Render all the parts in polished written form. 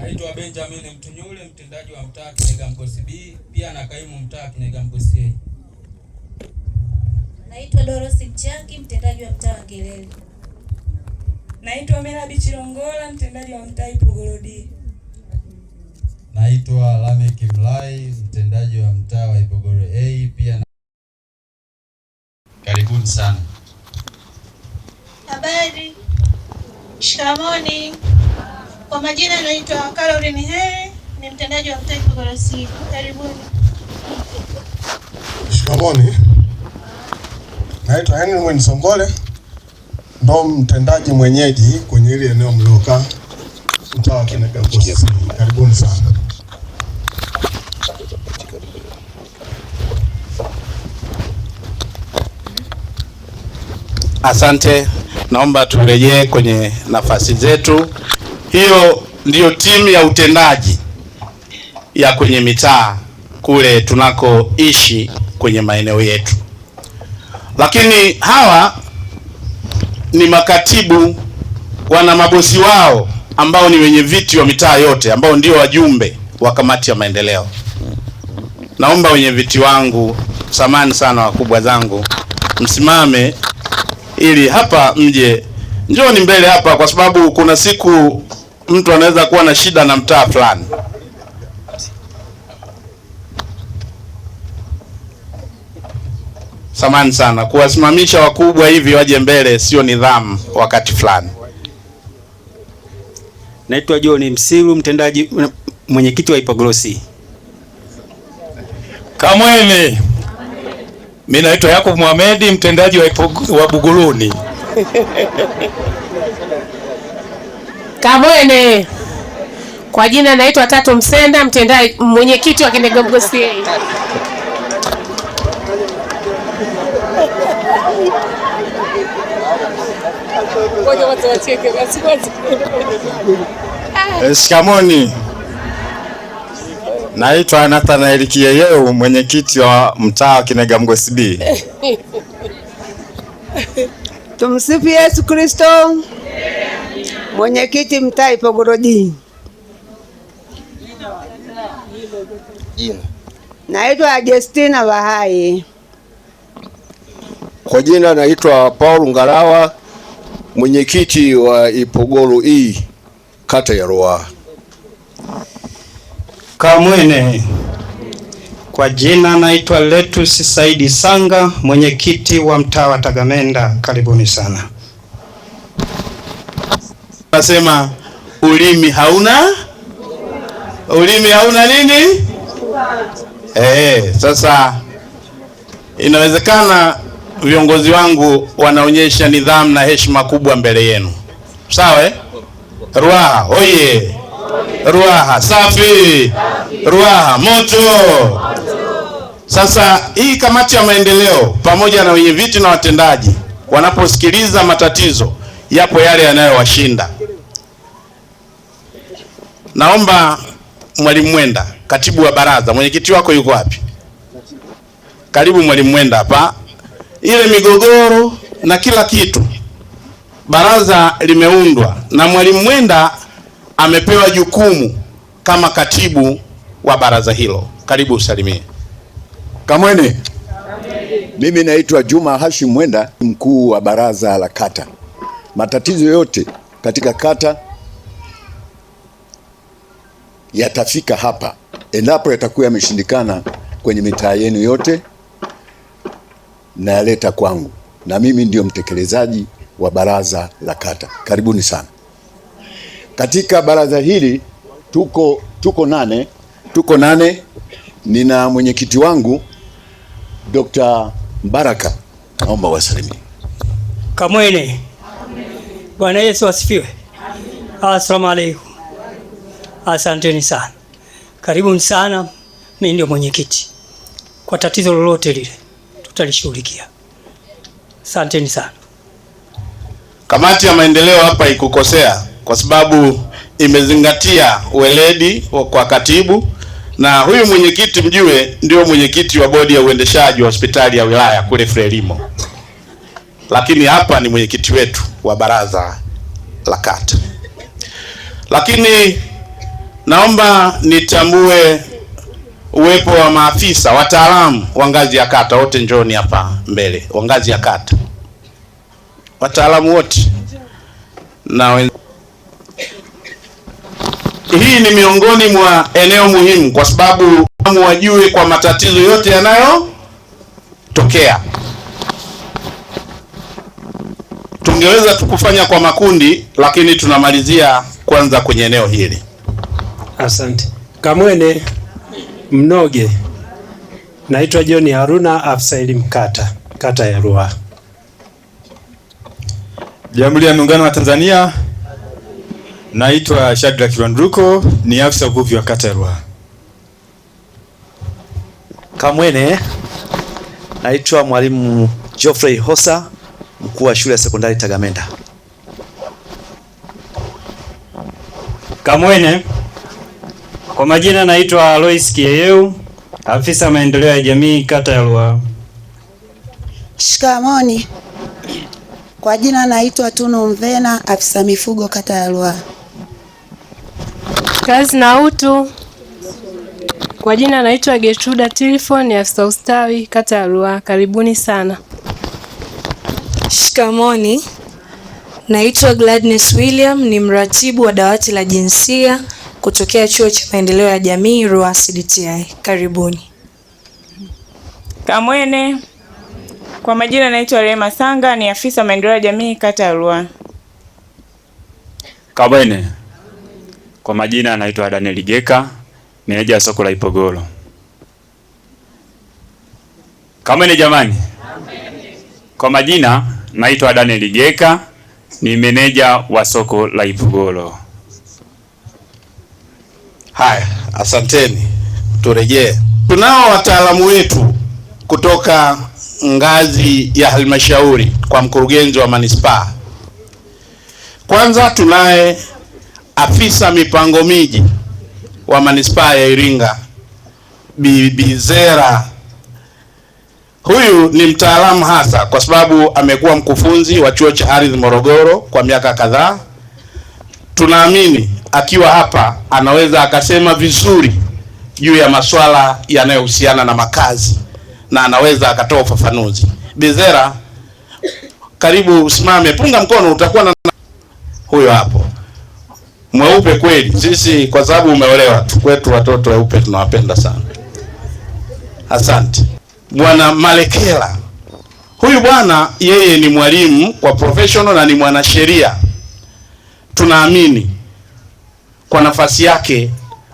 Naitwa Benjamin Mtunyule, mtendaji wa mtaa Kinega Mkosi B, pia na kaimu mtaa Kinega Mkosi A. Naitwa Dorothy Mchangi, mtendaji wa mtaa Ngelele. Naitwa Mela Bichilongola, mtendaji wa mtaa Ipogoro D. Naitwa Lameki Mlai, mtendaji wa mtaa wa Ipogoro A pia na... Karibuni sana. Habari. Shikamoni. Kwa majina naitwa Caroline Heri, ni mtendaji wa mtaa Ipogoro C. Karibuni. Shikamoni. Naitwa Henry Mwenisongole, ndo mtendaji mwenyeji kwenye ile eneo mliokaa mtaa wa Kinega Mkosi. Karibuni sana. Asante, naomba turejee kwenye nafasi zetu. Hiyo ndiyo timu ya utendaji ya kwenye mitaa kule tunakoishi kwenye maeneo yetu. Lakini hawa ni makatibu, wana mabosi wao ambao ni wenye viti wa mitaa yote, ambao ndio wajumbe wa kamati ya maendeleo. Naomba wenye viti wangu, samani sana wakubwa zangu, msimame ili hapa mje, njooni mbele hapa, kwa sababu kuna siku mtu anaweza kuwa na shida na mtaa fulani. Samani sana, kuwasimamisha wakubwa hivi waje mbele sio nidhamu wakati fulani. Naitwa John Msiru, mtendaji mwenyekiti wa Ipogoro C. Kamwene. Mimi naitwa Yakub Mohamed, mtendaji wa Buguruni. Kamwene. Kwa jina naitwa Tatu Msenda, mtendaji mwenyekiti wa Kinega Mkosi A. Shikamoni. Naitwa Nathanael Kiyeyeu, mwenyekiti wa mtaa Kinega Mkosi B. Tumsifu Yesu Kristo. Mwenyekiti mtaa Ipogoro D. Naitwa Justina Bahai. Kwa jina naitwa Paul Ngarawa, mwenyekiti wa Ipogoro E, kata ya Ruaha. Kamwene. Kwa jina naitwa Letus Saidi Sanga, mwenyekiti wa mtaa wa Tagamenda. Karibuni sana. Nasema ulimi hauna nini? Sasa inawezekana viongozi wangu wanaonyesha nidhamu na heshima kubwa mbele yenu. Sawa? Ruaha oye! Ruaha safi! Ruaha moto! Sasa hii kamati ya maendeleo pamoja na wenye viti na watendaji wanaposikiliza matatizo, yapo yale yanayowashinda. Naomba Mwalimu Mwenda, katibu wa baraza, mwenyekiti wako yuko wapi? Karibu Mwalimu Mwenda hapa. Ile migogoro na kila kitu, baraza limeundwa na Mwalimu Mwenda amepewa jukumu kama katibu wa baraza hilo. Karibu usalimie. Kamwene. Mimi naitwa Juma Hashim Mwenda, mkuu wa baraza la kata. Matatizo yote katika kata yatafika hapa endapo yatakuwa yameshindikana kwenye mitaa yenu yote, na yaleta kwangu, na mimi ndio mtekelezaji wa baraza la kata. Karibuni sana. Katika baraza hili tuko nane. Nina mwenyekiti wangu Dr. Mbaraka, naomba wasalimie. Kamwene. Bwana Yesu asifiwe. Asalamu alaykum. Asanteni sana. Karibuni sana. Mimi ndio mwenyekiti. Kwa tatizo lolote lile tutalishughulikia. Asanteni sana. Kamati ya maendeleo hapa ikukosea kwa sababu imezingatia weledi kwa katibu, na huyu mwenyekiti mjue ndio mwenyekiti wa bodi ya uendeshaji wa hospitali ya wilaya kule Frelimo. Lakini hapa ni mwenyekiti wetu wa baraza la kata. Lakini Naomba nitambue uwepo wa maafisa wataalamu wa ngazi ya kata. Wote njoni hapa mbele, wa ngazi ya kata, wataalamu wote na hii ni miongoni mwa eneo muhimu, kwa sababu wajue kwa matatizo yote yanayotokea. Tungeweza tukufanya kwa makundi, lakini tunamalizia kwanza kwenye eneo hili. Asante. Kamwene Mnoge. Naitwa John Haruna, afisa elimu kata ya Ruaha. Jamhuri ya Muungano wa Tanzania. Naitwa Shadrack Rwanduko, ni afisa uvuvi wa kata ya Ruaha. Kamwene. Naitwa Mwalimu Geoffrey Hosa, mkuu wa shule ya sekondari Tagamenda. Kamwene. Kwa majina naitwa Alois Kieyeu, afisa maendeleo ya jamii kata ya Ruaha. Shikamoni. Kwa jina naitwa Tunu Mvena, afisa mifugo kata ya Ruaha. Kazi na utu. Kwa jina naitwa Getruda Tilifon, ni afisa ustawi kata ya Ruaha. Karibuni sana. Shikamoni. Naitwa Gladness William, ni mratibu wa dawati la jinsia kutokea chuo cha maendeleo ya jamii Ruaha CDTI. Karibuni. Kamwene. Kwa majina naitwa Rema Sanga, ni afisa maendeleo ya jamii kata ya Ruaha. Kamwene. Kwa majina naitwa Daniel Geka, meneja soko la Ipogoro. Kamwene jamani. Kwa majina naitwa Daniel Geka, ni meneja wa soko la Ipogoro. Haya, asanteni. Turejee. Tunao wataalamu wetu kutoka ngazi ya halmashauri kwa mkurugenzi wa manispaa. Kwanza tunaye afisa mipango miji wa manispaa ya Iringa, Bizera. Huyu ni mtaalamu hasa kwa sababu amekuwa mkufunzi wa chuo cha ardhi Morogoro kwa miaka kadhaa. Tunaamini akiwa hapa anaweza akasema vizuri juu ya masuala yanayohusiana na makazi na anaweza akatoa ufafanuzi. Bizera, karibu usimame, punga mkono, utakuwa na huyo hapo. Mweupe kweli, sisi kwa sababu umeolewa, kwetu watoto weupe tunawapenda sana. Asante. Bwana Malekela. Huyu bwana yeye ni mwalimu kwa professional na ni mwanasheria. Tunaamini kwa nafasi yake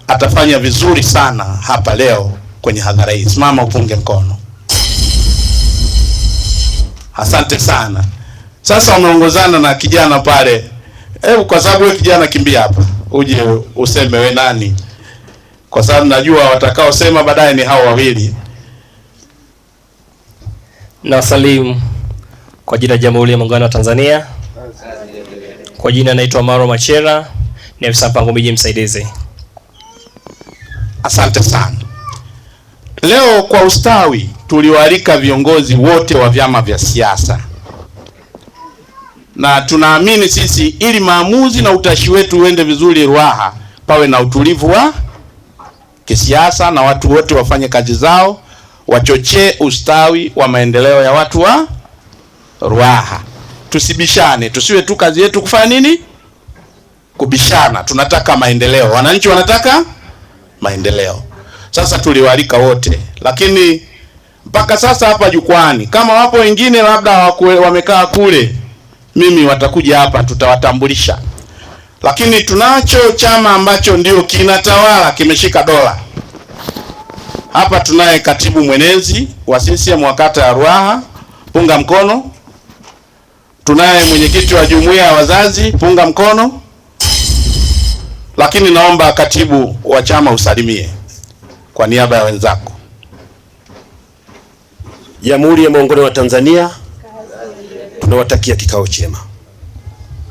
atafanya vizuri sana hapa leo kwenye hadhara hii. Simama upunge mkono. Asante sana. Sasa umeongozana na kijana pale. Kwa sababu wewe kijana, kimbia hapa uje useme we nani, kwa sababu najua watakao sema baadaye ni hao wawili. Na salimu kwa jina Jamhuri ya Muungano wa Tanzania. Kwa jina naitwa Maro Machera, ni afisa mpango miji msaidizi. Asante sana. Leo kwa ustawi tuliwaalika viongozi wote wa vyama vya siasa, na tunaamini sisi ili maamuzi na utashi wetu uende vizuri Ruaha, pawe na utulivu wa kisiasa na watu wote wafanye kazi zao, wachochee ustawi wa maendeleo ya watu wa Ruaha. Tusibishane, tusiwe tu kazi yetu kufanya nini? Kubishana. Tunataka maendeleo, wananchi wanataka maendeleo. Sasa tuliwaalika wote, lakini mpaka sasa hapa jukwani, kama wapo wengine labda wamekaa kule, mimi watakuja hapa, tutawatambulisha. Lakini tunacho chama ambacho ndio kinatawala, kimeshika dola. Hapa tunaye katibu mwenezi wa CCM wa kata ya Ruaha, punga mkono. Tunaye mwenyekiti wa jumuiya ya wazazi, punga mkono. Lakini naomba katibu wa chama usalimie kwa niaba ya wenzako. Jamhuri ya Muungano wa Tanzania, tunawatakia kikao chema.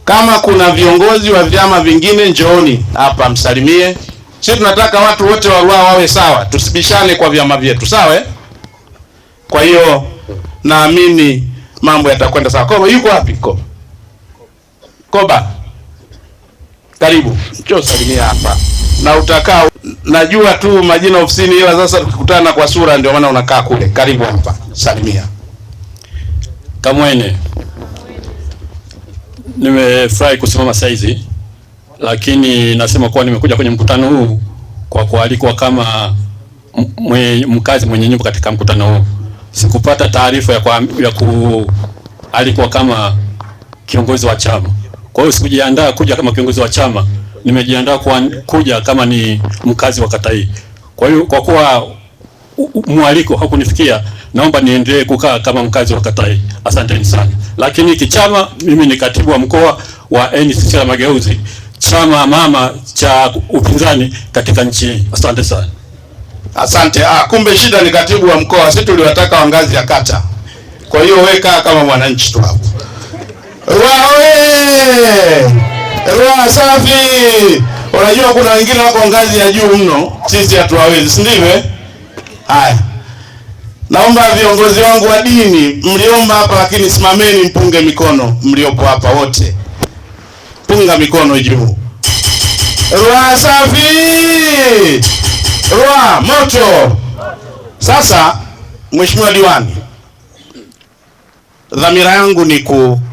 Kama kuna viongozi wa vyama vingine njooni hapa msalimie. Sisi tunataka watu wote wa Ruaha wawe sawa, tusibishane kwa vyama vyetu, sawa? Kwa hiyo naamini mambo yatakwenda sawa. Koba yuko wapi? Koba, karibu, njoo salimia hapa. na utakaa. Najua tu majina ofisini, ila sasa tukikutana kwa sura ndio maana unakaa kule. Karibu hapa, salimia. Kamwene, nimefurahi kusimama saizi, lakini nasema kuwa nimekuja kwenye mkutano huu kwa kualikwa kama mkazi mwenye nyumba katika mkutano huu. Sikupata taarifa ya kualikwa kama kiongozi wa chama. Kwa hiyo sikujiandaa kuja kama kiongozi wa chama, nimejiandaa kuja kama ni mkazi wa kata hii. Kwa hiyo kwa kuwa mwaliko hakunifikia, naomba niendelee kukaa kama mkazi wa kata hii. Asanteni sana. Lakini kichama, mimi ni katibu wa mkoa wa NCCR Mageuzi, chama mama cha upinzani katika nchi hii. Asante sana. Asante. Kumbe shida ni katibu wa mkoa, sisi tuliwataka wa ngazi ya kata. Kwa hiyo weka kama mwananchi tu hapo. Ruaha safi. Unajua kuna wengine wako ngazi ya juu mno, sisi hatuwawezi, si ndivyo? Haya. Naomba viongozi wangu wa dini, mliomba hapa lakini simameni mpunge mikono mliopo hapa wote. Punga mikono juu. Ruaha safi. Ruaha moto. Sasa Mheshimiwa Diwani, dhamira yangu ni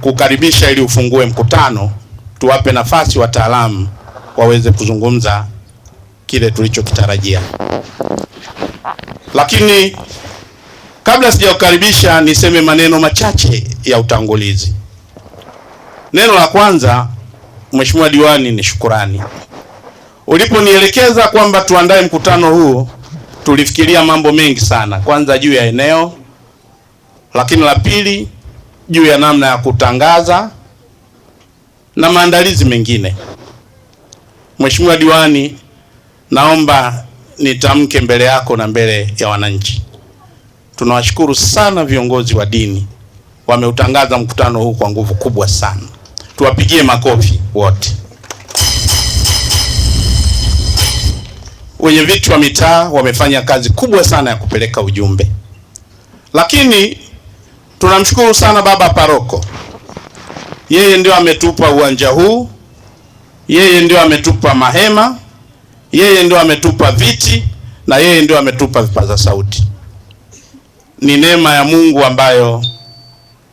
kukaribisha ili ufungue mkutano, tuwape nafasi wataalamu waweze kuzungumza kile tulichokitarajia. Lakini kabla sijakukaribisha, niseme maneno machache ya utangulizi. Neno la kwanza, Mheshimiwa Diwani, ni shukurani. Uliponielekeza kwamba tuandae mkutano huu, tulifikiria mambo mengi sana. Kwanza juu ya eneo, lakini la pili juu ya namna ya kutangaza na maandalizi mengine. Mheshimiwa Diwani, naomba nitamke mbele yako na mbele ya wananchi. Tunawashukuru sana viongozi wa dini, wameutangaza mkutano huu kwa nguvu kubwa sana. Tuwapigie makofi wote. Wenye viti wa mitaa wamefanya kazi kubwa sana ya kupeleka ujumbe. Lakini tunamshukuru sana baba paroko. Yeye ndio ametupa uwanja huu, yeye ndio ametupa mahema, yeye ndio ametupa viti, na yeye ndio ametupa vipaza sauti. Ni neema ya Mungu ambayo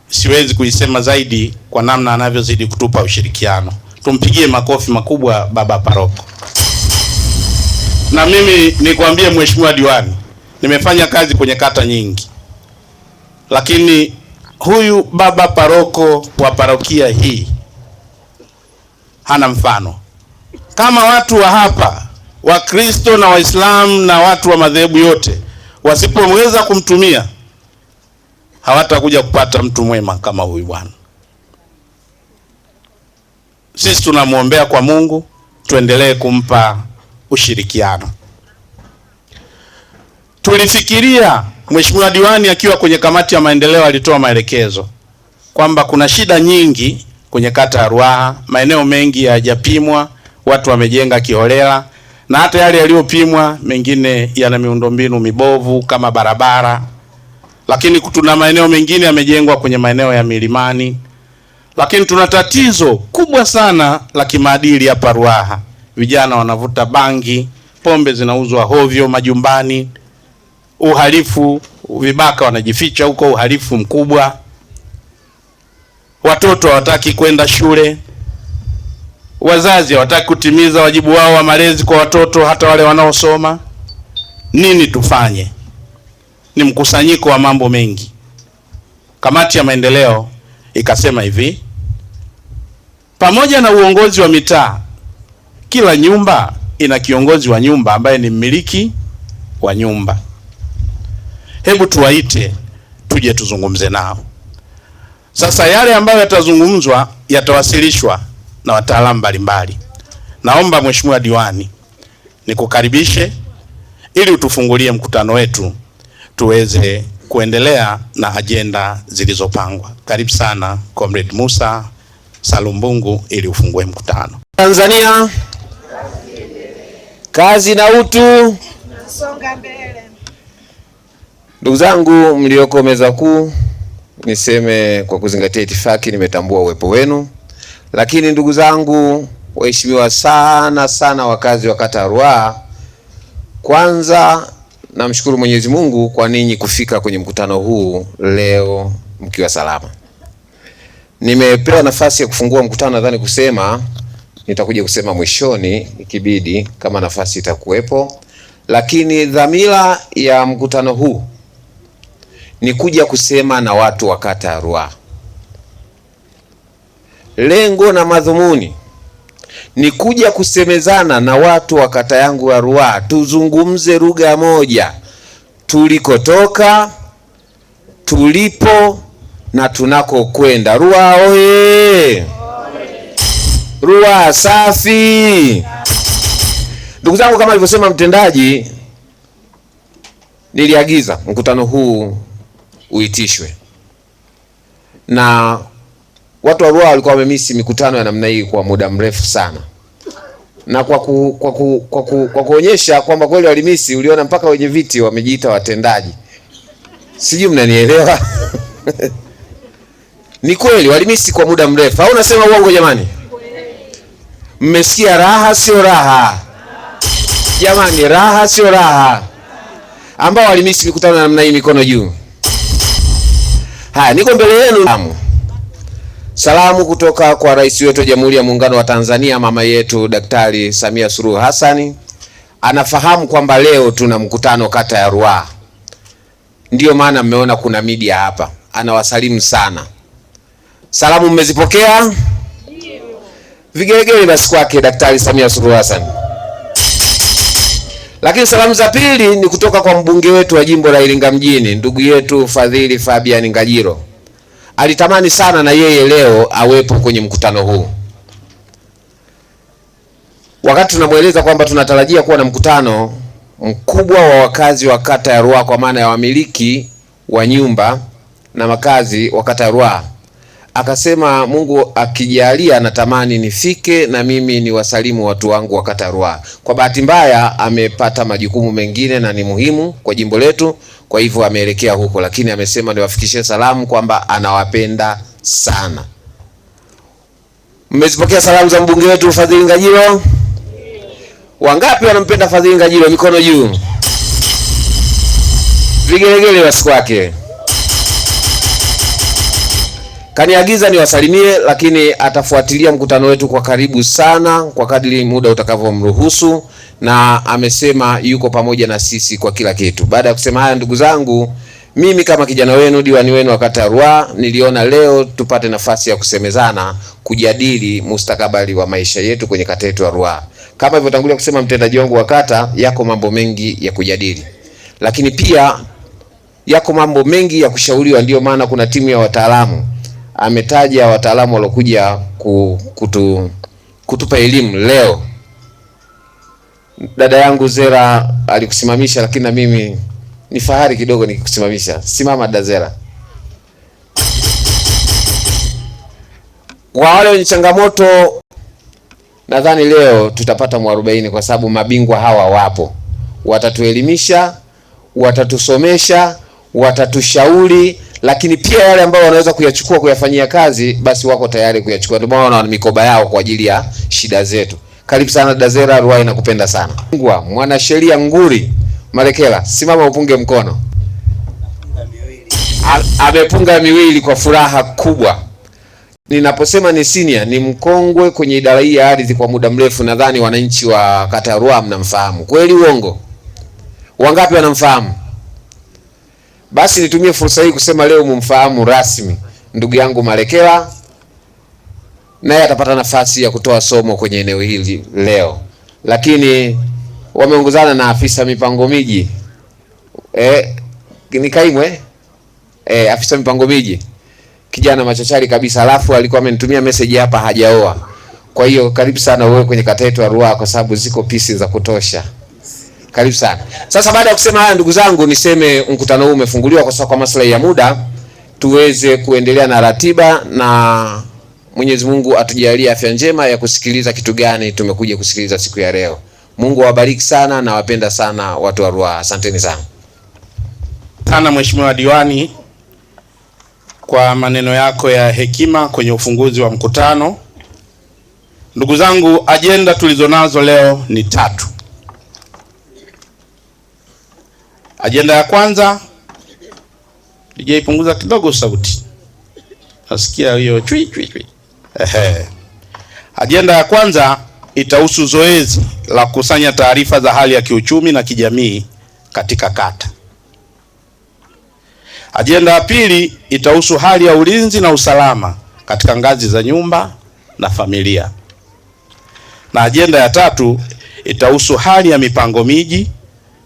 siwezi kuisema zaidi kwa namna anavyozidi kutupa ushirikiano. Tumpigie makofi makubwa baba paroko. Na mimi nikwambie Mheshimiwa Diwani, nimefanya kazi kwenye kata nyingi, lakini huyu baba paroko wa parokia hii hana mfano. Kama watu wa hapa, Wakristo na Waislamu na watu wa madhehebu yote, wasipoweza kumtumia, hawatakuja kupata mtu mwema kama huyu bwana. Sisi tunamuombea kwa Mungu, tuendelee kumpa ushirikiano. Tulifikiria Mheshimiwa Diwani akiwa kwenye kamati ya maendeleo alitoa maelekezo kwamba kuna shida nyingi kwenye kata ya Ruaha, maeneo mengi hayajapimwa, watu wamejenga kiholela, na hata yale yaliyopimwa mengine yana miundombinu mibovu kama barabara. Lakini tuna maeneo mengine yamejengwa kwenye maeneo ya milimani. Lakini tuna tatizo kubwa sana la kimaadili hapa Ruaha. Vijana wanavuta bangi, pombe zinauzwa hovyo majumbani, uhalifu, vibaka wanajificha huko, uhalifu mkubwa. Watoto hawataki kwenda shule. Wazazi hawataki kutimiza wajibu wao wa malezi kwa watoto, hata wale wanaosoma. Nini tufanye? Ni mkusanyiko wa mambo mengi. Kamati ya maendeleo ikasema hivi, pamoja na uongozi wa mitaa, kila nyumba ina kiongozi wa nyumba ambaye ni mmiliki wa nyumba. Hebu tuwaite tuje tuzungumze nao. Sasa yale ambayo yatazungumzwa yatawasilishwa na wataalamu mbalimbali. Naomba Mheshimiwa Diwani, nikukaribishe ili utufungulie mkutano wetu tuweze kuendelea na ajenda zilizopangwa. Karibu sana Comrade Musa Salumbungu ili ufungue mkutano. Tanzania, kazi na utu. Nasonga mbele. Ndugu zangu mlioko meza kuu, niseme kwa kuzingatia itifaki nimetambua uwepo wenu. Lakini ndugu zangu waheshimiwa sana wakazi wa kata ya Ruaha, kwanza namshukuru Mwenyezi Mungu kwa ninyi kufika kwenye mkutano huu leo mkiwa salama. Nimepewa nafasi ya kufungua mkutano, nadhani nitakuja kusema mwishoni ikibidi kama nafasi itakuwepo, lakini dhamira ya mkutano huu ni kuja kusema na watu wa kata ya Ruaha. Lengo na madhumuni ni kuja kusemezana na watu wa kata yangu ya Ruaha, tuzungumze lugha moja, tulikotoka, tulipo na tunakokwenda. Ruaha oye! Ruaha safi! Ndugu zangu, kama alivyosema mtendaji, niliagiza mkutano huu uitishwe, na watu wa Ruaha walikuwa wamemisi mikutano ya namna hii kwa muda mrefu sana, na kwa kuonyesha kwamba kweli walimisi, uliona mpaka wenye viti wamejiita watendaji. Sijui mnanielewa? Ni kweli walimisi kwa muda mrefu, au nasema uongo jamani? Mmesikia raha sio raha? Jamani, raha sio raha? Ambao walimisi mikutano ya namna hii, mikono juu. Haya, niko mbele yenu. Salamu kutoka kwa Rais wetu wa Jamhuri ya Muungano wa Tanzania, mama yetu Daktari Samia Suluhu Hassan. Anafahamu kwamba leo tuna mkutano kata ya Ruaha, ndio maana mmeona kuna media hapa. Anawasalimu sana. Salamu mmezipokea? Vigelegele basi kwake Daktari Samia Suluhu Hassan. Lakini salamu za pili ni kutoka kwa mbunge wetu wa jimbo la Iringa mjini, ndugu yetu Fadhili Fabian Ngajilo. Alitamani sana na yeye leo awepo kwenye mkutano huu. Wakati tunamweleza kwamba tunatarajia kuwa na mkutano mkubwa wa wakazi wa kata ya Ruaha, kwa maana ya wamiliki wa nyumba na makazi wa kata ya Ruaha, akasema Mungu akijalia natamani nifike na mimi ni wasalimu watu wangu wa kata ya Ruaha. Kwa bahati mbaya amepata majukumu mengine na ni muhimu kwa jimbo letu, kwa hivyo ameelekea huko, lakini amesema niwafikishie salamu kwamba anawapenda sana. Mmezipokea salamu za mbunge wetu Fadhili Ngajilo? Wangapi wanampenda Fadhili Ngajilo? Mikono juu. Vigelegele basi kwake. Kaniagiza niwasalimie, lakini atafuatilia mkutano wetu kwa karibu sana kwa kadri muda utakavyomruhusu, na amesema yuko pamoja na sisi kwa kila kitu. Baada ya kusema haya, ndugu zangu, mimi kama kijana wenu, diwani wenu wa kata ya Ruaha, niliona leo tupate nafasi ya kusemezana, kujadili mustakabali wa maisha yetu kwenye kata yetu ya Ruaha. Kama ilivyotangulia kusema mtendaji wangu wa kata, yako mambo mengi ya kujadili, lakini pia yako mambo mengi ya kushauriwa. Ndio maana kuna timu ya wataalamu, ametaja wataalamu waliokuja kutupa elimu leo. Dada yangu Zera alikusimamisha, lakini na mimi ni fahari kidogo nikikusimamisha. Simama dada Zera. Kwa wale wenye changamoto, nadhani leo tutapata mwarobaini, kwa sababu mabingwa hawa wapo, watatuelimisha, watatusomesha, watatushauri, lakini pia yale ambao wanaweza kuyachukua kuyafanyia kazi, basi wako tayari kuyachukua. Ndio maana wana mikoba yao kwa ajili ya shida zetu. Karibu sana Dazera, Ruaha inakupenda sana. Mwanasheria nguri Marekela, simama upunge mkono. Amepunga miwili kwa furaha kubwa. Ninaposema ni senior, ni mkongwe kwenye idara hii ya ardhi kwa muda mrefu. Nadhani wananchi wa kata ya Ruaha mnamfahamu. Kweli uongo? Wangapi wanamfahamu? Basi nitumie fursa hii kusema leo mumfahamu rasmi ndugu yangu Marekela, naye atapata nafasi ya kutoa somo kwenye eneo hili leo. Lakini wameongozana na afisa mipango miji, ni kaimwe afisa mipango miji, kijana machachari kabisa, alafu alikuwa amenitumia message hapa hajaoa. Kwa hiyo karibu sana wewe kwenye kata yetu ya Ruaha, kwa sababu ziko pisi za kutosha. Karibu sana. Sasa baada ya kusema haya, ndugu zangu, niseme mkutano huu umefunguliwa kwa sababu kwa maslahi ya muda tuweze kuendelea na ratiba, na Mwenyezi Mungu atujalie afya njema ya kusikiliza kitu gani tumekuja kusikiliza siku ya leo. Mungu awabariki sana, na wapenda sana watu wa Ruaha. Asanteni sana. Sana Mheshimiwa Diwani kwa maneno yako ya hekima kwenye ufunguzi wa mkutano. Ndugu zangu, ajenda tulizonazo leo ni 3. Ajenda ya kwanza, punguza kidogo sauti, nasikia hiyo chui chui chui. Ajenda ya kwanza itahusu zoezi la kukusanya taarifa za hali ya kiuchumi na kijamii katika kata. Ajenda ya pili itahusu hali ya ulinzi na usalama katika ngazi za nyumba na familia. Na ajenda ya 3 itahusu hali ya mipango miji,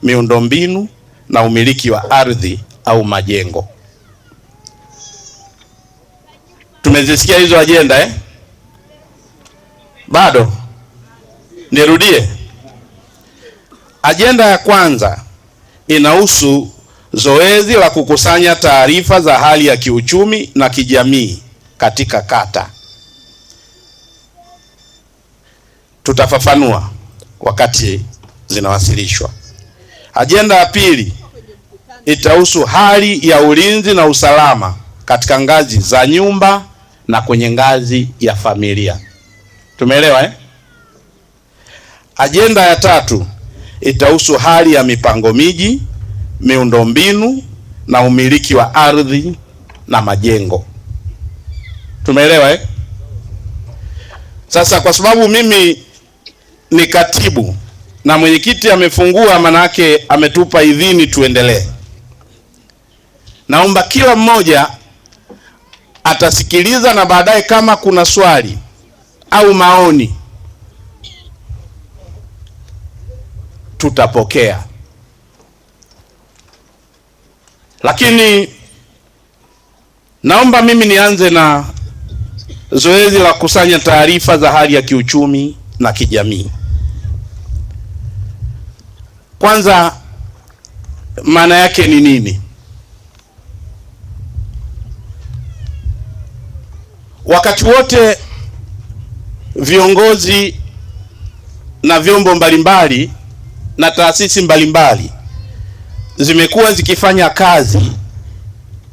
miundombinu na umiliki wa ardhi au majengo. Tumezisikia hizo ajenda Bado nirudie. Ajenda ya kwanza inahusu zoezi la kukusanya taarifa za hali ya kiuchumi na kijamii katika kata. Tutafafanua wakati zinawasilishwa. Ajenda ya pili itahusu hali ya ulinzi na usalama katika ngazi za nyumba na kwenye ngazi ya familia. Tumeelewa Ajenda ya 3 itahusu hali ya mipango miji, miundombinu na umiliki wa ardhi na majengo. Tumeelewa Sasa kwa sababu mimi ni katibu na mwenyekiti amefungua, manake ametupa idhini tuendelee, naomba kila mmoja atasikiliza na baadaye kama kuna swali au maoni tutapokea. Lakini naomba mimi nianze na zoezi la kusanya taarifa za hali ya kiuchumi na kijamii. Kwanza, maana yake ni nini? Wakati wote viongozi na vyombo mbalimbali na taasisi mbalimbali zimekuwa zikifanya kazi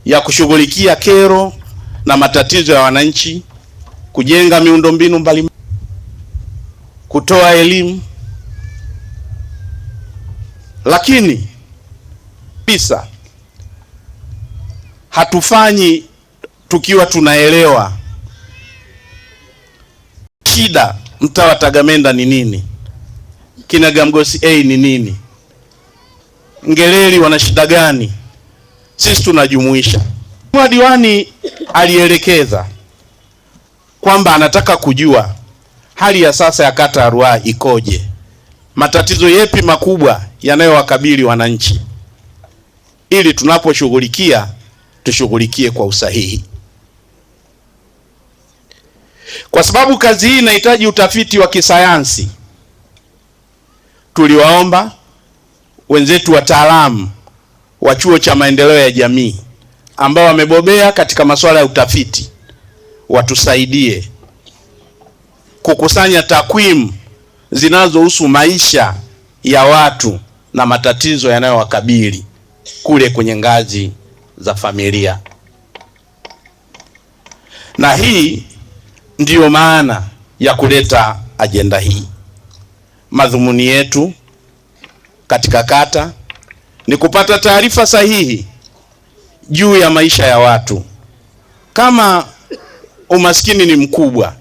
ya kushughulikia kero na matatizo ya wananchi, kujenga miundombinu mbalimbali, kutoa elimu, lakini pisa hatufanyi tukiwa tunaelewa shida mtaa wa Tagamenda ni nini, Kinagamgosi A ni nini, Ngeleli wana shida gani. Sisi tunajumuisha. Diwani alielekeza kwamba anataka kujua hali ya sasa ya kata ya Ruaha ikoje, matatizo yepi makubwa yanayowakabili wananchi, ili tunaposhughulikia tushughulikie kwa usahihi. Kwa sababu kazi hii inahitaji utafiti wa kisayansi, tuliwaomba wenzetu wataalamu wa Chuo cha Maendeleo ya Jamii ambao wamebobea katika masuala ya utafiti watusaidie kukusanya takwimu zinazohusu maisha ya watu na matatizo yanayowakabili kule kwenye ngazi za familia. Na hii ndiyo maana ya kuleta ajenda hii. Madhumuni yetu katika kata ni kupata taarifa sahihi juu ya maisha ya watu. Kama umaskini ni mkubwa,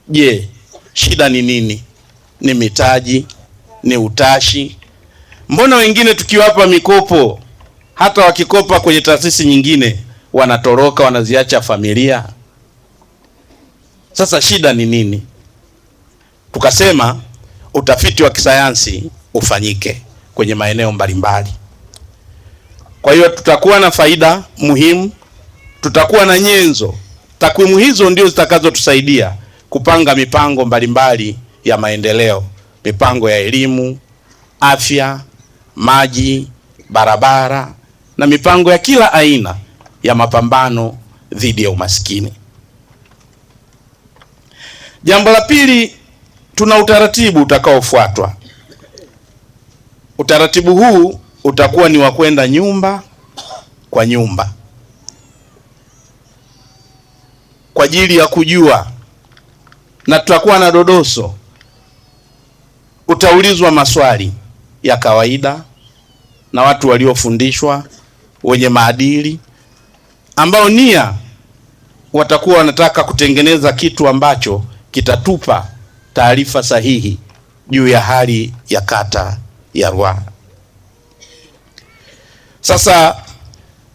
je, shida ni nini? Ni mitaji? Ni utashi? Mbona wengine tukiwapa mikopo, hata wakikopa kwenye taasisi nyingine, wanatoroka, wanaziacha familia? Sasa shida ni nini? Tukasema utafiti wa kisayansi ufanyike kwenye maeneo mbalimbali. Kwa hiyo tutakuwa na faida muhimu, tutakuwa na nyenzo. Takwimu hizo ndio zitakazotusaidia kupanga mipango mbalimbali ya maendeleo, mipango ya elimu, afya, maji, barabara na mipango ya kila aina ya mapambano dhidi ya umaskini. Jambo la pili, tuna utaratibu utakaofuatwa. Utaratibu huu utakuwa ni wa kwenda nyumba kwa nyumba kwa ajili ya kujua na tutakuwa na dodoso. Utaulizwa maswali ya kawaida na watu waliofundishwa, wenye maadili, ambao nia watakuwa wanataka kutengeneza kitu ambacho kitatupa taarifa sahihi juu ya hali ya kata ya Ruaha. Sasa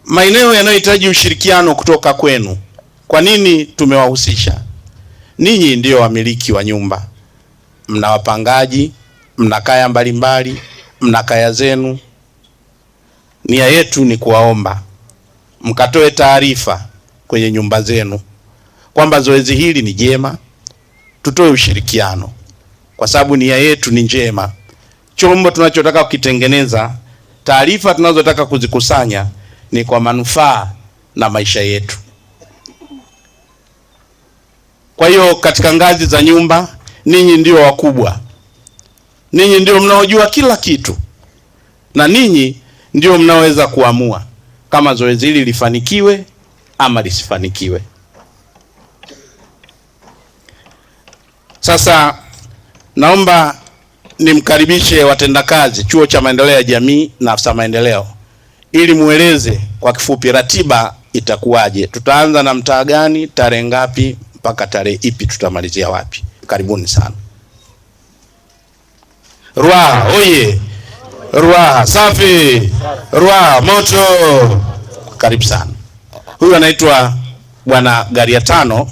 maeneo yanayohitaji ushirikiano kutoka kwenu, kwa nini tumewahusisha? Ninyi ndio wamiliki wa nyumba, mna wapangaji, mna kaya mbalimbali, mna kaya zenu. Nia yetu ni kuwaomba mkatoe taarifa kwenye nyumba zenu kwamba zoezi hili ni jema, tutoe ushirikiano, kwa sababu nia yetu ni njema. Chombo tunachotaka kukitengeneza, taarifa tunazotaka kuzikusanya ni kwa manufaa na maisha yetu. Kwa hiyo katika ngazi za nyumba, ninyi ndio wakubwa, ninyi ndio mnaojua kila kitu, na ninyi ndio mnaweza kuamua kama zoezi hili lifanikiwe ama lisifanikiwe. Sasa naomba nimkaribishe watendakazi Chuo cha Maendeleo ya Jamii na afisa maendeleo ili mueleze kwa kifupi ratiba itakuwaje. Tutaanza na mtaa gani, tarehe ngapi, mpaka tarehe ipi, tutamalizia wapi? Karibuni sana. Ruaha oye! Ruaha safi! Ruaha moto! Karibu sana. Huyu anaitwa Bwana Gariatano.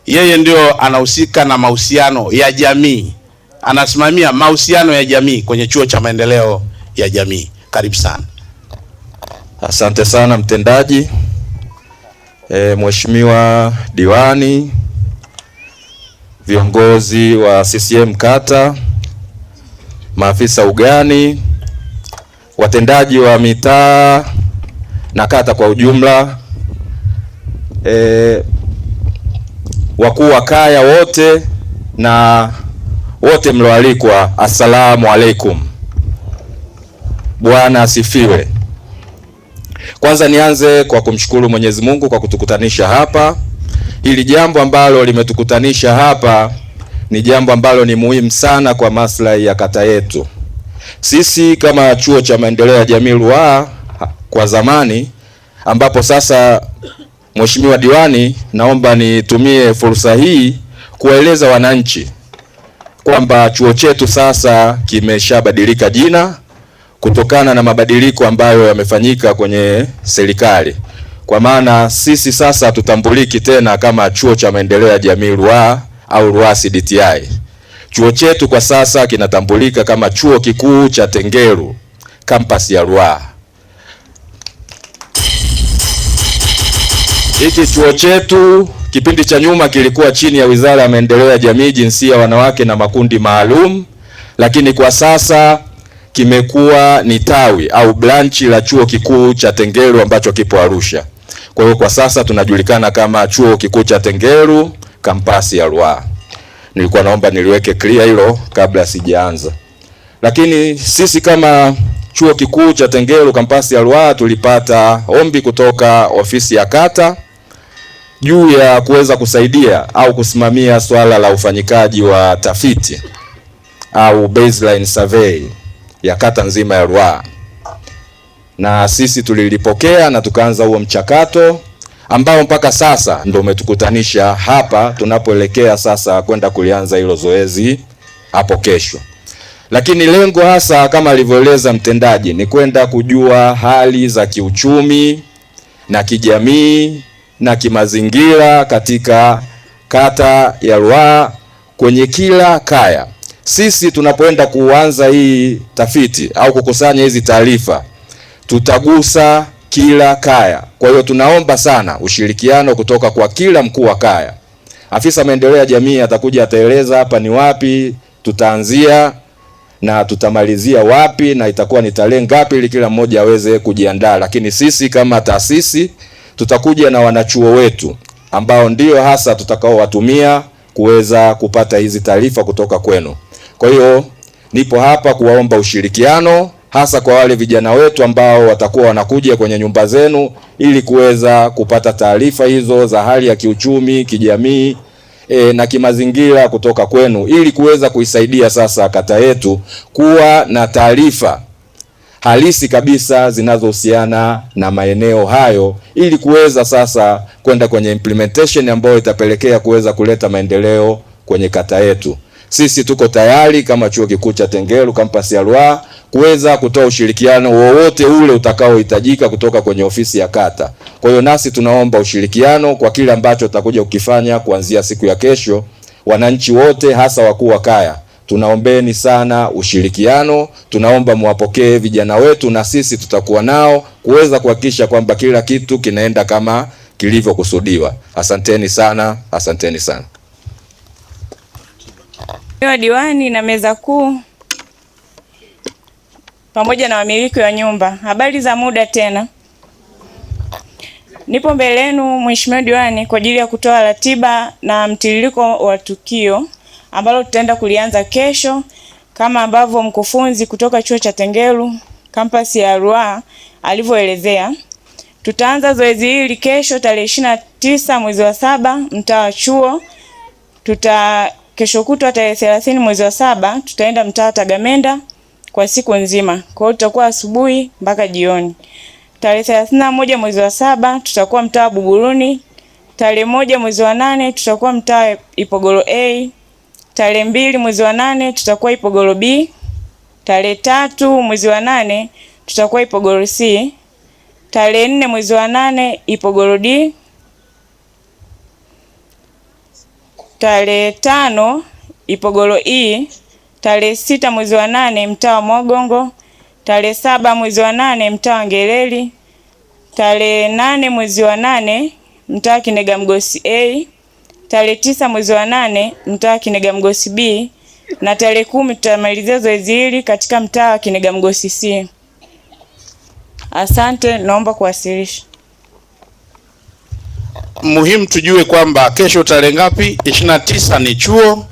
Yeye ndio anahusika na mahusiano ya jamii, anasimamia mahusiano ya jamii kwenye Chuo cha Maendeleo ya Jamii. Karibu sana. Asante sana mtendaji, Mheshimiwa diwani, viongozi wa CCM kata, maafisa ugani, watendaji wa mitaa na kata kwa ujumla, wakuu wa kaya wote na wote mlioalikwa, assalamu alaikum. Bwana asifiwe. Kwanza nianze kwa kumshukuru Mwenyezi Mungu kwa kutukutanisha hapa. Hili jambo ambalo limetukutanisha hapa ni jambo ambalo ni muhimu sana kwa maslahi ya kata yetu. Sisi kama Chuo cha Maendeleo ya Jamii Ruaha kwa zamani, ambapo sasa Mheshimiwa diwani, naomba nitumie fursa hii kuwaeleza wananchi kwamba chuo chetu sasa kimeshabadilika jina kutokana na mabadiliko ambayo yamefanyika kwenye serikali. Kwa maana sisi sasa hatutambuliki tena kama Chuo cha Maendeleo ya Jamii Ruaha au Ruaha CDTI. Chuo chetu kwa sasa kinatambulika kama Chuo Kikuu cha Tengeru, kampasi ya Ruaha. Hiki chuo chetu kipindi cha nyuma kilikuwa chini ya Wizara ya Maendeleo ya Jamii, Jinsia, Wanawake na Makundi Maalum, lakini kwa sasa kimekuwa ni tawi au branchi la Chuo Kikuu cha Tengeru ambacho kipo Arusha. Kwa hiyo kwa sasa tunajulikana kama Chuo Kikuu cha Tengeru, kampasi ya Ruaha. Nilikuwa naomba niliweke clear hilo kabla sijaanza. Lakini sisi kama Chuo Kikuu cha Tengeru, kampasi ya Ruaha, tulipata ombi kutoka ofisi ya kata juu ya kuweza kusaidia au kusimamia swala la ufanyikaji wa tafiti au baseline survey ya kata nzima ya Ruaha. Na sisi tulilipokea na tukaanza huo mchakato ambao mpaka sasa ndio umetukutanisha hapa tunapoelekea sasa kwenda kulianza hilo zoezi hapo kesho. Lakini lengo hasa kama alivyoeleza mtendaji ni kwenda kujua hali za kiuchumi na kijamii na kimazingira katika kata ya Ruaha kwenye kila kaya. Sisi tunapoenda kuanza hii tafiti au kukusanya hizi taarifa, tutagusa kila kaya. Kwa hiyo tunaomba sana ushirikiano kutoka kwa kila mkuu wa kaya. Afisa maendeleo ya jamii atakuja ataeleza hapa ni wapi tutaanzia na tutamalizia wapi na itakuwa ni tarehe ngapi ili kila mmoja aweze kujiandaa. Lakini sisi kama taasisi tutakuja na wanachuo wetu ambao ndio hasa tutakao watumia kuweza kupata hizi taarifa kutoka kwenu. Kwa hiyo nipo hapa kuwaomba ushirikiano hasa kwa wale vijana wetu ambao watakuwa wanakuja kwenye nyumba zenu ili kuweza kupata taarifa hizo za hali ya kiuchumi, kijamii na kimazingira kutoka kwenu ili kuweza kuisaidia sasa kata yetu kuwa na taarifa halisi kabisa zinazohusiana na maeneo hayo ili kuweza sasa kwenda kwenye implementation ambayo itapelekea kuweza kuleta maendeleo kwenye kata yetu. Sisi tuko tayari kama Chuo Kikuu cha Tengeru kampasi ya Ruaha kuweza kutoa ushirikiano wowote ule utakaohitajika kutoka kwenye ofisi ya kata. Kwa hiyo nasi tunaomba ushirikiano kwa kile ambacho tutakuja kukifanya kuanzia siku ya kesho. Wananchi wote hasa wakuu wa kaya, tunaombeni sana ushirikiano, tunaomba muwapokee vijana wetu na sisi tutakuwa nao kuweza kuhakikisha kwamba kila kitu kinaenda kama kilivyokusudiwa. Asanteni sana, asanteni sana. Diwani na meza kuu pamoja na wamiliki wa nyumba, habari za muda tena. Nipo mbele yenu Mheshimiwa Diwani kwa ajili ya kutoa ratiba na mtiririko wa tukio ambalo tutaenda kulianza kesho kama ambavyo mkufunzi kutoka Chuo cha Tengeru kampasi ya Ruaha alivyoelezea. Tutaanza zoezi hili kesho tarehe 29 mwezi wa 7 mtaa wa Chuo. Kesho kutwa tarehe 30 mwezi wa 7 tutaenda mtaa wa Tagamenda kwa siku nzima. Kwa hiyo tutakuwa asubuhi mpaka jioni. Tarehe 31 mwezi wa 7 tutakuwa mtaa wa Buguruni. Tarehe 1 mwezi wa 8 tutakuwa mtaa Ipogoro A. Tarehe 2 mwezi wa 8 tutakuwa Ipogoro B. Tarehe 3 mwezi wa 8 tutakuwa Ipogoro C. Tarehe 4 mwezi wa 8 Ipogoro D. Tarehe 5 Ipogoro E. Tarehe 6 mwezi wa 8 mtaa wa Mwagongo. Tarehe 7 mwezi wa 8 mtaa wa Ngereli. Tarehe 8 mwezi wa 8 mtaa Kinega Mgosi A. Tarehe 9 mwezi wa 8 mtaa Kinega Mgosi B. Na tarehe 10 tutamalizia zoezi hili katika mtaa Kinega Mgosi C. Asante, naomba kuwasilisha. Muhimu tujue kwamba kesho tarehe ngapi? 29 ni chuo,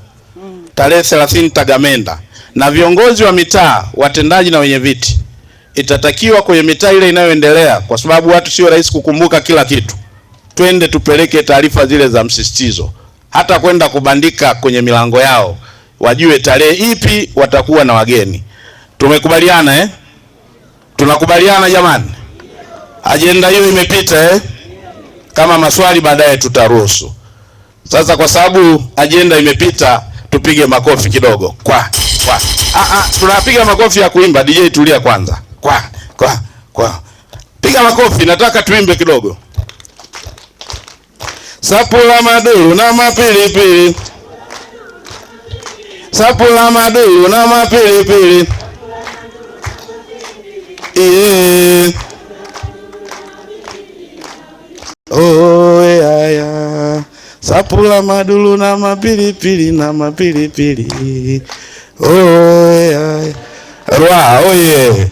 tarehe 30 Tagamenda. Na viongozi wa mitaa, watendaji na wenye viti, itatakiwa kwenye mitaa ile inayoendelea, kwa sababu watu sio rahisi kukumbuka kila kitu, twende tupeleke taarifa zile za msisitizo, hata kwenda kubandika kwenye milango yao, wajue tarehe ipi watakuwa na wageni. Tumekubaliana Tunakubaliana jamani? Ajenda hiyo imepita Kama maswali baadaye tutaruhusu. Sasa kwa sababu ajenda imepita, tupige makofi kidogo. Kwa. Tunapiga makofi ya kuimba. DJ tulia kwanza. Kwa. Piga makofi, nataka tuimbe kidogo. Sapula maduru na mapilipili. Sapula maduru na mapilipili. Sapula madulu na mapilipili na mapilipili. Ruaha oye.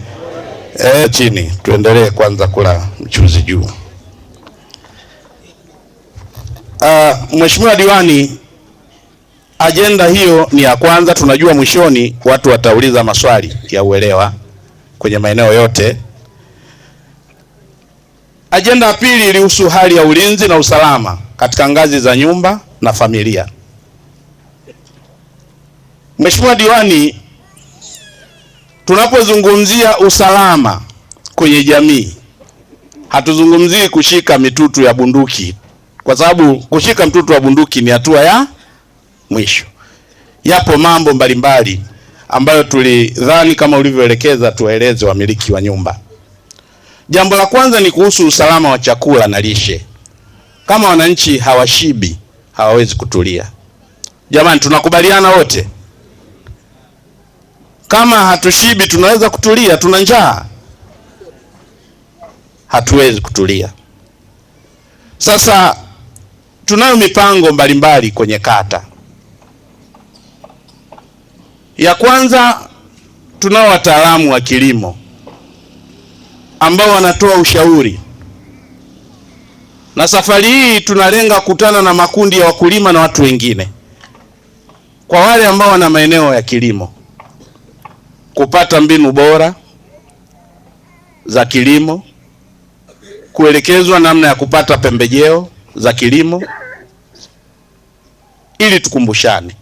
Chini tuendelee kwanza kula mchuzi juu. Mheshimiwa Diwani, ajenda hiyo ni ya kwanza. Tunajua mwishoni watu watauliza maswali ya uelewa kwenye maeneo yote. Ajenda ya pili ilihusu hali ya ulinzi na usalama katika ngazi za nyumba na familia. Mheshimiwa Diwani, tunapozungumzia usalama kwenye jamii, hatuzungumzii kushika mitutu ya bunduki, kwa sababu kushika mtutu wa bunduki ni hatua ya mwisho. Yapo mambo mbalimbali ambayo tulidhani kama ulivyoelekeza tuwaeleze wamiliki wa nyumba. Jambo la kwanza ni kuhusu usalama wa chakula na lishe. Kama wananchi hawashibi, hawawezi kutulia. Jamani, tunakubaliana wote? Kama hatushibi tunaweza kutulia? Tuna njaa, hatuwezi kutulia. Sasa tunayo mipango mbalimbali kwenye kata. Ya kwanza, tunao wataalamu wa kilimo ambao wanatoa ushauri, na safari hii tunalenga kukutana na makundi ya wakulima na watu wengine, kwa wale ambao wana maeneo ya kilimo, kupata mbinu bora za kilimo, kuelekezwa namna ya kupata pembejeo za kilimo, ili tukumbushane.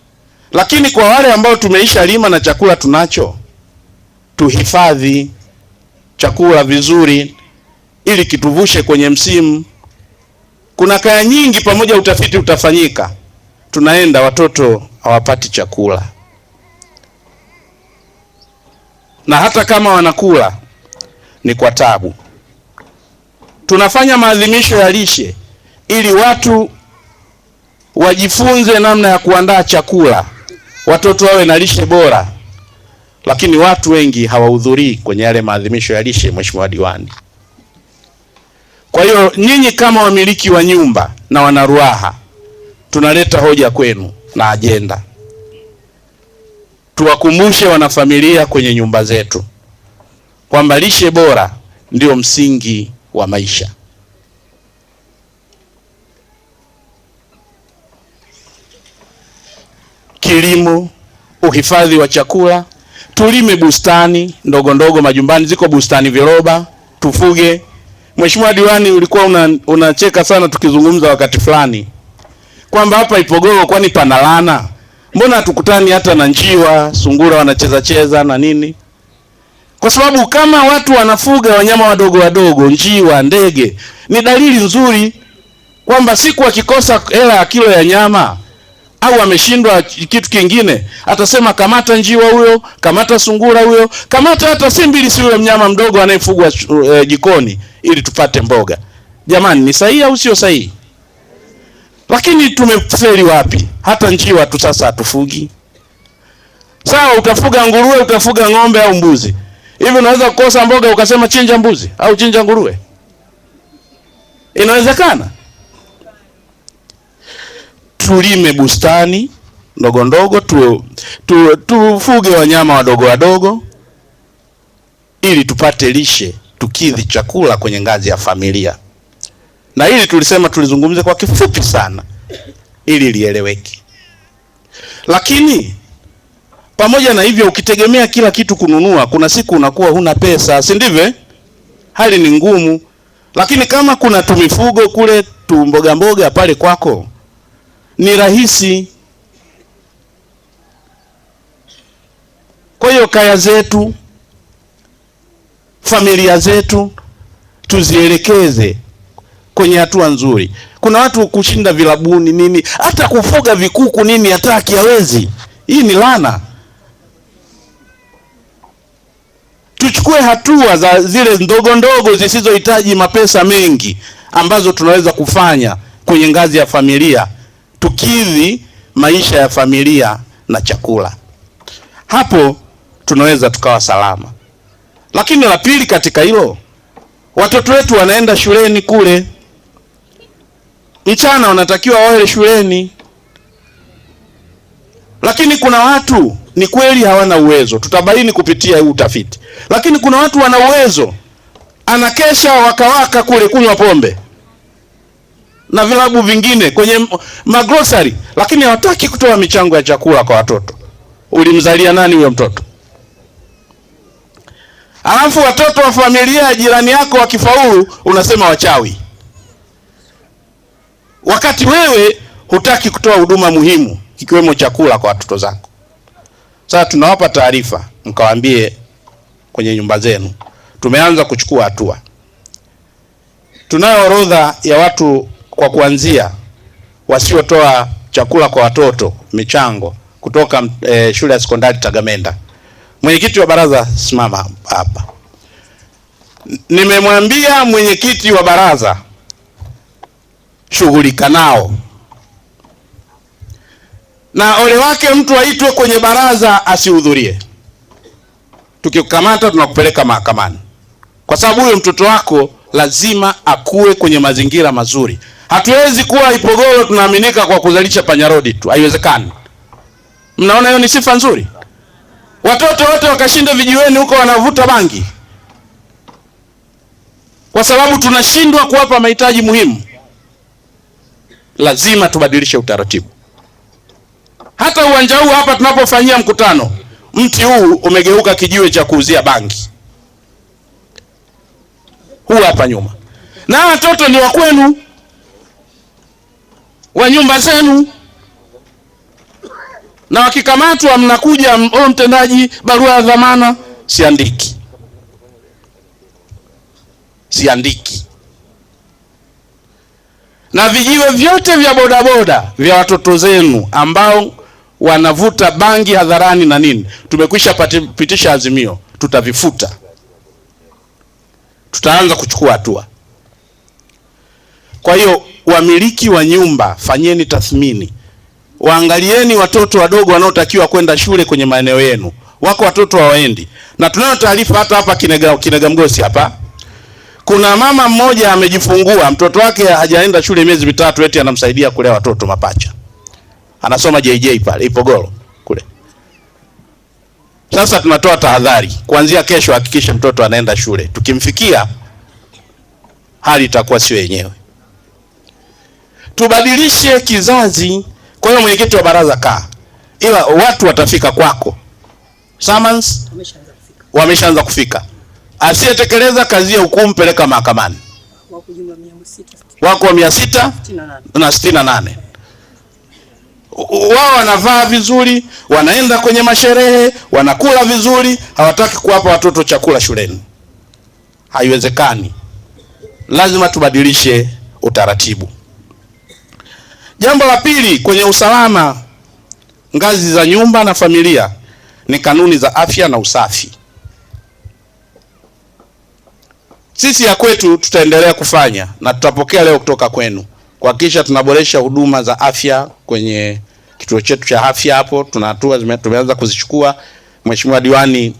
Lakini kwa wale ambao tumeisha lima na chakula tunacho, tuhifadhi chakula vizuri ili kituvushe kwenye msimu. Kuna kaya nyingi, pamoja utafiti utafanyika, tunaenda watoto hawapati chakula, na hata kama wanakula ni kwa tabu. Tunafanya maadhimisho ya lishe ili watu wajifunze namna ya kuandaa chakula, watoto wawe na lishe bora, lakini watu wengi hawahudhurii kwenye yale maadhimisho ya lishe, Mheshimiwa Diwani. Kwa hiyo nyinyi kama wamiliki wa nyumba na wanaruaha, tunaleta hoja kwenu na ajenda. Tuwakumbushe wanafamilia kwenye nyumba zetu kwamba lishe bora ndio msingi wa maisha. Kilimo, uhifadhi wa chakula, tulime bustani ndogo ndogo majumbani, ziko bustani viroba, tufuge. Mheshimiwa Diwani, ulikuwa unacheka sana tukizungumza wakati fulani kwamba hapa Ipogoro kwani pana laana? Mbona hatukutani hata na njiwa, sungura wanacheza cheza na nini? Kwa sababu kama watu wanafuga wanyama wadogo wadogo, njiwa, ndege, ni dalili nzuri kwamba siku akikosa hela ya kilo ya nyama au ameshindwa kitu kingine, atasema kamata njiwa huyo, kamata sungura huyo, kamata hata simbilisi yule mnyama mdogo anayefugwa jikoni ili tupate mboga. Jamani, ni sahihi au sio sahihi? Lakini tumefeli wapi? Hata njiwa tu sasa hatufugi. Sawa, utafuga nguruwe, utafuga ng'ombe au mbuzi. Hivi unaweza kukosa mboga ukasema chinja mbuzi au chinja nguruwe? Inawezekana? Tulime bustani ndogo ndogo, tufuge wanyama wadogo wadogo ili tupate lishe, tukidhi chakula kwenye ngazi ya familia. Na hili tulisema tulizungumze kwa kifupi sana ili lieleweke. Lakini pamoja na hivyo, ukitegemea kila kitu kununua, kuna siku unakuwa huna pesa, si ndivyo? Hali ni ngumu. Lakini kama kuna tumifugo kule, mboga mboga pale kwako, ni rahisi. Kwa hiyo kaya zetu, familia zetu tuzielekeze kwenye hatua nzuri. Kuna watu kushinda vilabuni nini, hata kufuga vikuku nini hataki, hawezi. Hii ni laana. Tuchukue hatua za zile ndogo ndogo zisizohitaji mapesa mengi ambazo tunaweza kufanya kwenye ngazi ya familia, tukidhi maisha ya familia na chakula. Hapo tunaweza tukawa salama. Lakini la pili katika hilo, watoto wetu wanaenda shuleni kule, mchana wanatakiwa wawe shuleni. Lakini kuna watu ni kweli hawana uwezo, tutabaini kupitia huu utafiti. Lakini kuna watu wana uwezo, anakesha wakawaka kule kunywa pombe na vilabu vingine kwenye magrocery, lakini hawataki kutoa michango ya chakula kwa watoto. Ulimzalia nani huyo mtoto? Alafu watoto wa familia ya jirani yako wakifaulu unasema wachawi, wakati wewe hutaki kutoa huduma muhimu ikiwemo chakula kwa watoto zako. Sasa tunawapa taarifa, mkawaambie kwenye nyumba zenu tumeanza kuchukua hatua. Tunayo orodha ya watu kwa kuanzia wasiotoa chakula kwa watoto michango kutoka shule ya sekondari Tagamenda. Mwenyekiti wa baraza, simama hapa. Nimemwambia mwenyekiti wa baraza, shughulika nao. Na ole wake mtu aitwe kwenye baraza asihudhurie. Tukikamata tunakupeleka mahakamani. Kwa sababu huyo mtoto wako lazima akue kwenye mazingira mazuri. Hatuwezi kuwa Ipogoro tunaaminika kwa kuzalisha panyarodi tu, haiwezekani. Mnaona hiyo ni sifa nzuri? Watoto wote wakashinda vijiweni huko wanavuta bangi kwa sababu tunashindwa kuwapa mahitaji muhimu. Lazima tubadilishe utaratibu. Hata uwanja huu hapa tunapofanyia mkutano, mti huu umegeuka kijiwe cha kuuzia bangi. Huu hapa nyuma. Na watoto ni wa kwenu, wa nyumba zenu. Na wakikamatwa mnakuja, mtendaji, barua ya dhamana. Siandiki. Na vijiwe vyote vya bodaboda vya watoto zenu ambao wanavuta bangi hadharani na nini, tumekwisha pitisha azimio, tutavifuta. Tutaanza kuchukua hatua. Kwa hiyo wamiliki wa nyumba, fanyeni tathmini. Waangalieni watoto wadogo wanaotakiwa kwenda shule kwenye maeneo yenu. Wako watoto hawaendi. Na tunayo taarifa hata hapa Kinega Mgosi hapa. Kuna mama mmoja amejifungua, mtoto wake hajaenda shule miezi mitatu, eti anamsaidia kulea watoto mapacha. Anasoma JJ pale Ipogoro kule. Sasa tunatoa tahadhari, kuanzia kesho hakikisha mtoto anaenda shule. Tukimfikia hali itakuwa sio yenyewe. Tubadilishe kizazi. Kwa hiyo mwenyekiti wa baraza kaa, ila watu watafika kwako. Summons wameshaanza kufika. Asiyetekeleza kazi ya hukumu peleka mahakamani. Wako 668. Wao wanavaa vizuri, wanaenda kwenye masherehe, wanakula vizuri, hawataki kuwapa watoto chakula shuleni. Haiwezekani. Lazima tubadilishe utaratibu. Jambo la pili kwenye usalama ngazi za nyumba na familia ni kanuni za afya na usafi. Sisi ya kwetu tutaendelea kufanya na tutapokea leo kutoka kwenu kuhakikisha tunaboresha huduma za afya kwenye kituo chetu cha afya. Hapo tuna hatua tumeanza kuzichukua. Mheshimiwa diwani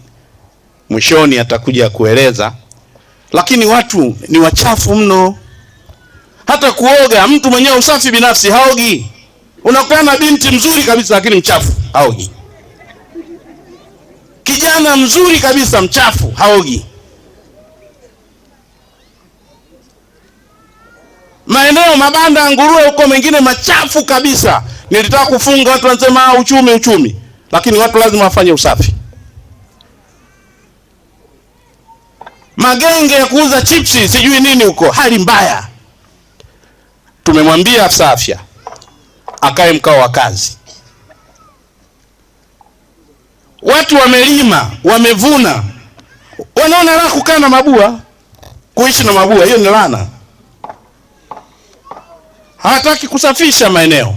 mwishoni atakuja kueleza. Lakini watu ni wachafu mno. Hata kuoga, mtu mwenyewe usafi binafsi haogi. Unakutana binti mzuri kabisa lakini mchafu, haogi. Kijana mzuri kabisa mchafu, haogi. Maeneo mabanda ya nguruwe huko mengine machafu kabisa. Nilitaka kufunga, watu wanasema uchumi. Lakini watu lazima wafanye usafi. Magenge ya kuuza chipsi sijui nini huko, hali mbaya. Tumemwambia afisa afya akae mkao wa kazi. Watu wamelima, wamevuna, wanaona raha kukaa na mabua, kuishi na mabua. Hiyo ni laana. Hawataki kusafisha maeneo.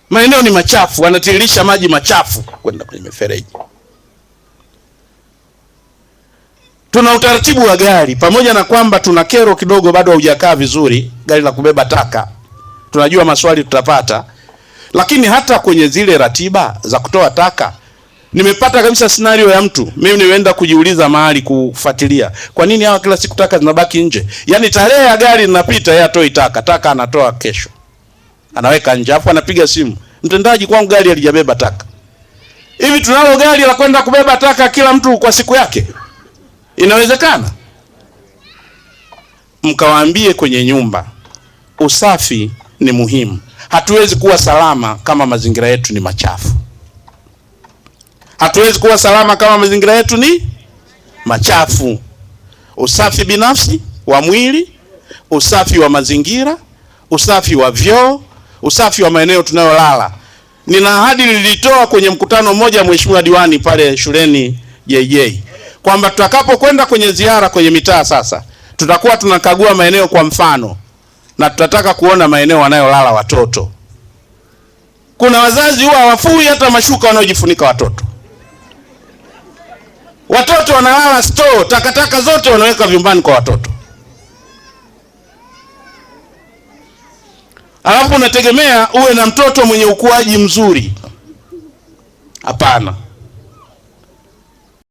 Maeneo ni machafu, wanatiririsha maji machafu kwenda kwenye mifereji. Tuna utaratibu wa gari, pamoja na kwamba tuna kero kidogo bado haujakaa vizuri, gari la kubeba taka. Tunajua maswali tutapata. Lakini hata kwenye zile ratiba za kutoa taka, nimepata kabisa scenario ya mtu, mimi nimeenda kujiuliza mahali kufuatilia, kwa nini hawa kila siku taka zinabaki nje? Yaani tarehe ya gari linapita, yeye atoi taka anatoa kesho. Anaweka nje, afu anapiga simu, mtendaji, kwangu gari halijabeba taka. Hivi tunalo gari la kwenda kubeba taka kila mtu kwa siku yake? Inawezekana? Mkawaambie kwenye nyumba, usafi ni muhimu. Hatuwezi kuwa salama kama mazingira yetu ni machafu. Hatuwezi kuwa salama kama mazingira yetu ni machafu. Usafi binafsi wa mwili, usafi wa mazingira, usafi wa vyoo, usafi wa maeneo tunayolala. Nina ahadi nilitoa kwenye mkutano mmoja mheshimiwa diwani pale shuleni JJ, kwamba tutakapokwenda kwenye ziara kwenye mitaa sasa, tutakuwa tunakagua maeneo kwa mfano, na tutataka kuona maeneo wanayolala watoto. Kuna wazazi huwa hawafui hata mashuka wanaojifunika watoto. Watoto wanalala store, takataka zote wanaweka vyumbani kwa watoto. Alafu unategemea uwe na mtoto mwenye ukuaji mzuri. Hapana.